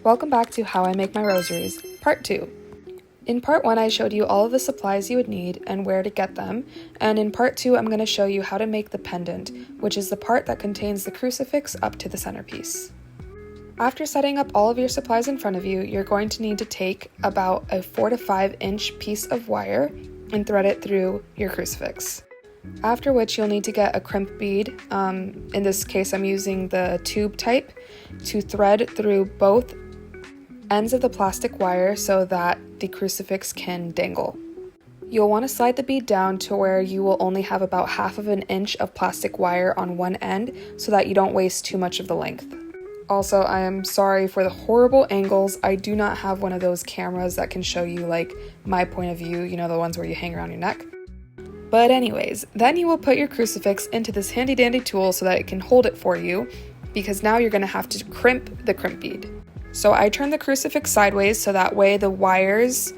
Welcome back to How I Make My Rosaries, Part 2. In Part 1, I showed you all of the supplies you would need and where to get them, and in Part 2, I'm going to show you how to make the pendant, which is the part that contains the crucifix up to the centerpiece. After setting up all of your supplies in front of you, you're going to need to take about a 4 to 5 inch piece of wire and thread it through your crucifix. After which you'll need to get a crimp bead, in this case I'm using the tube type, to thread through both ends of the plastic wire so that the crucifix can dangle. You'll want to slide the bead down to where you will only have about half of an inch of plastic wire on one end so that you don't waste too much of the length. Also, I am sorry for the horrible angles. I do not have one of those cameras that can show you like my point of view, you know, the ones where you hang around your neck. But anyways, then you will put your crucifix into this handy dandy tool so that it can hold it for you, because now you're going to have to crimp the crimp bead. So I turn the crucifix sideways so that way the wires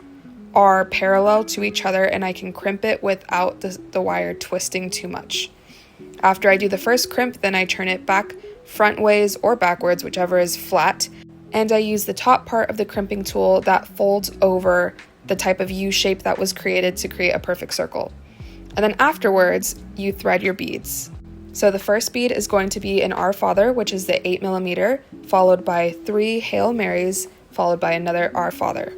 are parallel to each other and I can crimp it without the wire twisting too much. After I do the first crimp, then I turn it back front ways or backwards, whichever is flat, and I use the top part of the crimping tool that folds over the type of U shape that was created to create a perfect circle. And then afterwards, you thread your beads. So the first bead is going to be an Our Father, which is the 8mm, followed by 3 Hail Marys, followed by another Our Father.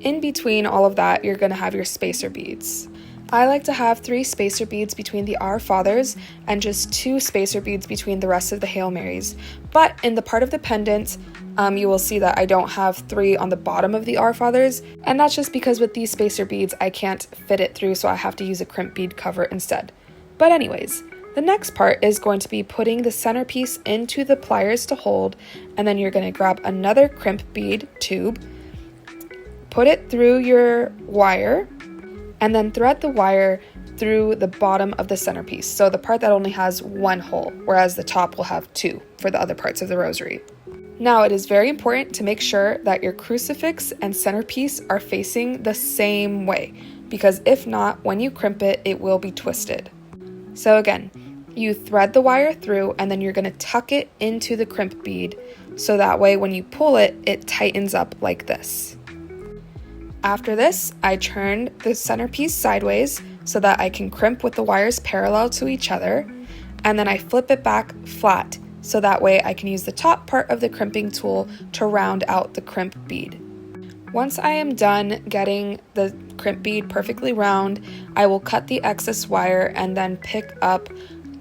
In between all of that, you're going to have your spacer beads. I like to have 3 spacer beads between the Our Fathers and just 2 spacer beads between the rest of the Hail Marys. But in the part of the pendant, you will see that I don't have 3 on the bottom of the Our Fathers, and that's just because with these spacer beads, I can't fit it through, so I have to use a crimp bead cover instead. But anyways, the next part is going to be putting the centerpiece into the pliers to hold, and then you're going to grab another crimp bead tube, put it through your wire, and then thread the wire through the bottom of the centerpiece, so the part that only has 1 hole, whereas the top will have 2 for the other parts of the rosary. Now, it is very important to make sure that your crucifix and centerpiece are facing the same way, because if not, when you crimp it, it will be twisted. So again, you thread the wire through and then you're going to tuck it into the crimp bead so that way when you pull it, it tightens up like this. After this, I turn the centerpiece sideways so that I can crimp with the wires parallel to each other, and then I flip it back flat so that way I can use the top part of the crimping tool to round out the crimp bead. Once I am done getting the crimp bead perfectly round, I will cut the excess wire and then pick up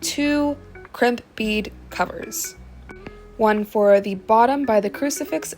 2 crimp bead covers. One for the bottom by the crucifix